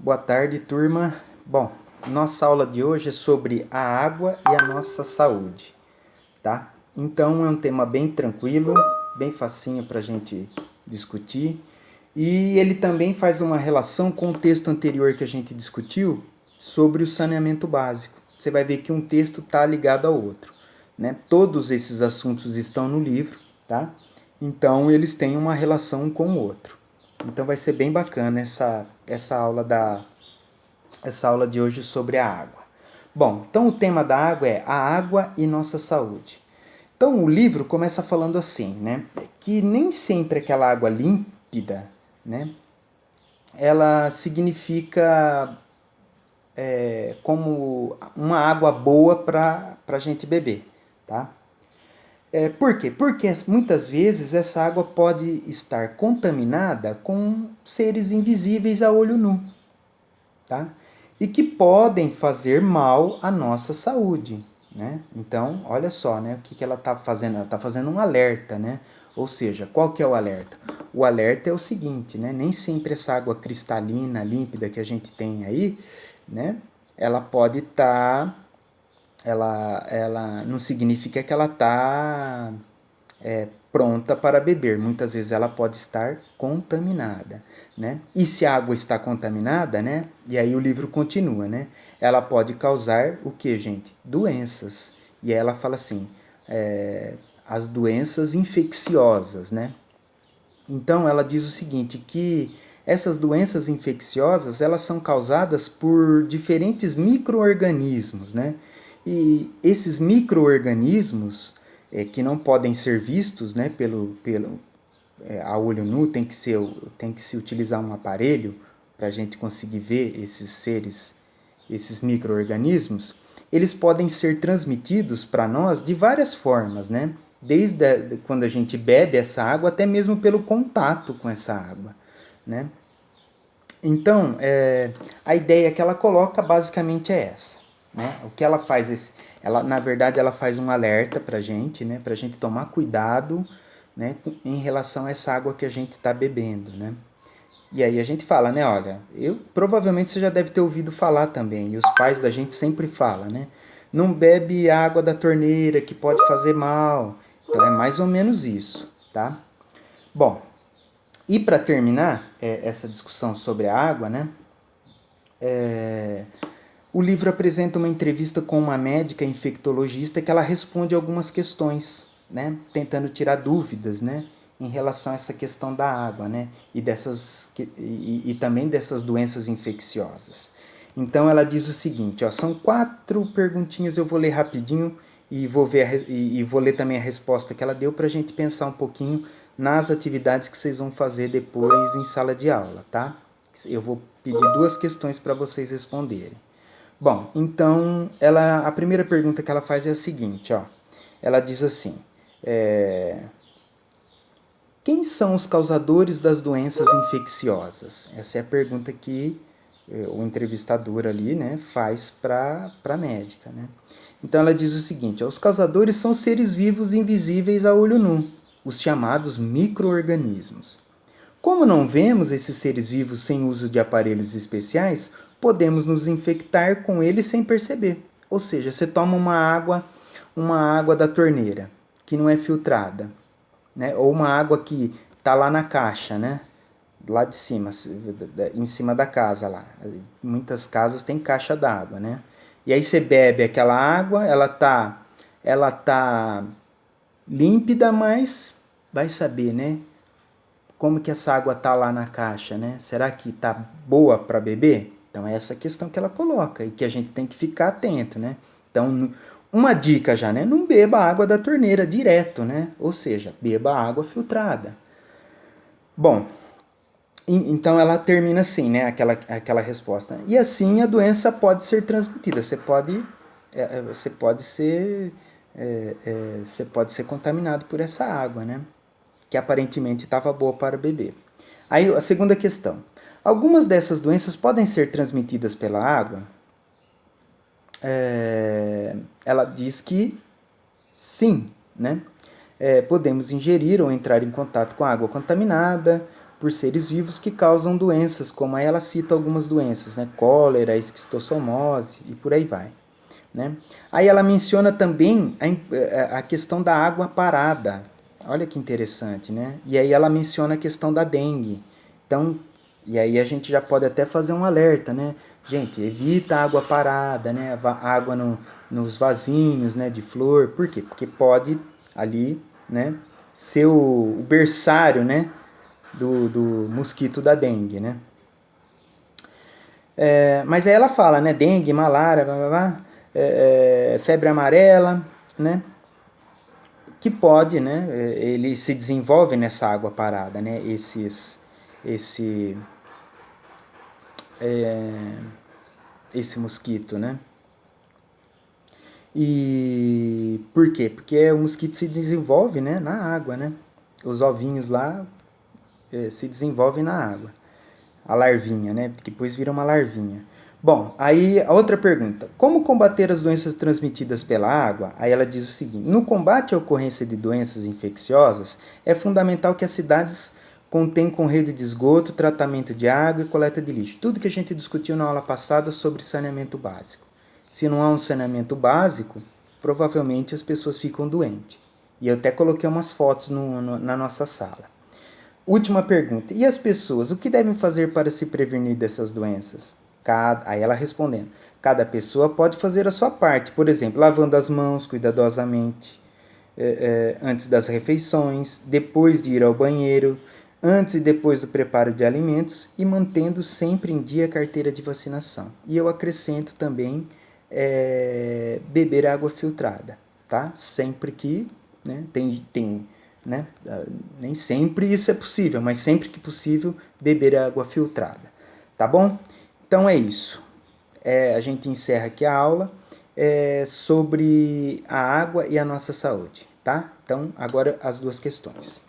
Boa tarde, turma. Bom, nossa aula de hoje é sobre a água e a nossa saúde, tá? Então é um tema bem tranquilo, bem facinho para a gente discutir. E ele também faz uma relação com o texto anterior que a gente discutiu sobre o saneamento básico. Você vai ver que um texto está ligado ao outro, né? Todos esses assuntos estão no livro, tá? Então eles têm uma relação um com o outro. Então vai ser bem bacana essa aula de hoje sobre a água. Bom, então o tema da água é a água e nossa saúde. Então o livro começa falando assim, né, que nem sempre aquela água límpida, né, ela significa como uma água boa para a gente beber, tá? Por quê? Porque muitas vezes essa água pode estar contaminada com seres invisíveis a olho nu, tá? E que podem fazer mal à nossa saúde, né? Então, olha só, né? O que ela está fazendo? Ela está fazendo um alerta, né? Ou seja, qual que é o alerta? O alerta é o seguinte, né? Nem sempre essa água cristalina, límpida que a gente tem aí, né? Ela pode estar... ela não significa que ela está pronta para beber. Muitas vezes ela pode estar contaminada, né? E se a água está contaminada, né? E aí o livro continua, né? Ela pode causar o que, gente? Doenças. E aí ela fala assim, as doenças infecciosas, né? Então ela diz o seguinte, que essas doenças infecciosas, elas são causadas por diferentes micro-organismos, né? E esses micro-organismos, que não podem ser vistos, né, a olho nu, tem que se utilizar um aparelho para a gente conseguir ver esses seres, esses micro-organismos, eles podem ser transmitidos para nós de várias formas, né? Desde quando a gente bebe essa água, até mesmo pelo contato com essa água, né? Então, a ideia que ela coloca basicamente é essa, né? O que ela faz, na verdade, ela faz um alerta para a gente, né? Para a gente tomar cuidado, né? Em relação a essa água que a gente está bebendo, né? E aí a gente fala, né? Olha, provavelmente você já deve ter ouvido falar também, e os pais da gente sempre falam, né? Não bebe água da torneira que pode fazer mal. Então é mais ou menos isso, tá? Bom, e para terminar essa discussão sobre a água, né? O livro apresenta uma entrevista com uma médica infectologista que ela responde algumas questões, né? Tentando tirar dúvidas, né? Em relação a essa questão da água, né? E também dessas doenças infecciosas. Então ela diz o seguinte, ó, são 4 perguntinhas, eu vou ler rapidinho e vou ler também a resposta que ela deu para a gente pensar um pouquinho nas atividades que vocês vão fazer depois em sala de aula, tá? Eu vou pedir 2 questões para vocês responderem. Bom, então a primeira pergunta que ela faz é a seguinte, ó. Ela diz assim: quem são os causadores das doenças infecciosas? Essa é a pergunta que o entrevistador ali, né, faz para a médica, né? Então ela diz o seguinte: ó, os causadores são seres vivos invisíveis a olho nu, os chamados micro-organismos. Como não vemos esses seres vivos sem uso de aparelhos especiais, podemos nos infectar com eles sem perceber. Ou seja, você toma uma água da torneira que não é filtrada, né? Ou uma água que está lá na caixa, né? Lá de cima, em cima da casa lá. Muitas casas têm caixa d'água, né? E aí você bebe aquela água, ela tá límpida, mas vai saber, né? Como que essa água tá lá na caixa, né? Será que tá boa para beber? Então é essa questão que ela coloca e que a gente tem que ficar atento, né? Então, uma dica já, né? Não beba água da torneira direto, né? Ou seja, beba água filtrada. Bom, então ela termina assim, né? Aquela resposta. E assim a doença pode ser transmitida. Você pode ser contaminado por essa água, né? Que aparentemente estava boa para beber. Aí a segunda questão. Algumas dessas doenças podem ser transmitidas pela água? Ela diz que sim, né? Podemos ingerir ou entrar em contato com água contaminada por seres vivos que causam doenças, como aí ela cita algumas doenças, né? Cólera, esquistossomose e por aí vai. Né? Aí ela menciona também a questão da água parada. Olha que interessante, né? E aí ela menciona a questão da dengue. Então, e aí a gente já pode até fazer um alerta, né? Gente, evita a água parada, né? Água nos vasinhos, né? De flor. Por quê? Porque pode ali, né? Ser o berçário, né? Do mosquito da dengue, né? Mas aí ela fala, né? Dengue, malária, blá, blá, blá, febre amarela, né? Que pode, né? Ele se desenvolve nessa água parada, né? Esse mosquito, né? E por quê? Porque o mosquito se desenvolve, né? Na água, né? Os ovinhos lá se desenvolvem na água. A larvinha, né? Que depois vira uma larvinha. Bom, aí a outra pergunta. Como combater as doenças transmitidas pela água? Aí ela diz o seguinte: no combate à ocorrência de doenças infecciosas, é fundamental que as cidades contenham com rede de esgoto, tratamento de água e coleta de lixo. Tudo que a gente discutiu na aula passada sobre saneamento básico. Se não há um saneamento básico, provavelmente as pessoas ficam doentes. E eu até coloquei umas fotos na nossa sala. Última pergunta. E as pessoas, o que devem fazer para se prevenir dessas doenças? Aí ela respondendo. Cada pessoa pode fazer a sua parte. Por exemplo, lavando as mãos cuidadosamente antes das refeições, depois de ir ao banheiro, antes e depois do preparo de alimentos e mantendo sempre em dia a carteira de vacinação. E eu acrescento também beber água filtrada, tá? Sempre que, né, né, nem sempre isso é possível, mas sempre que possível, beber água filtrada, tá bom? Então é isso. A gente encerra aqui a aula sobre a água e a nossa saúde, tá? Então, agora as duas questões.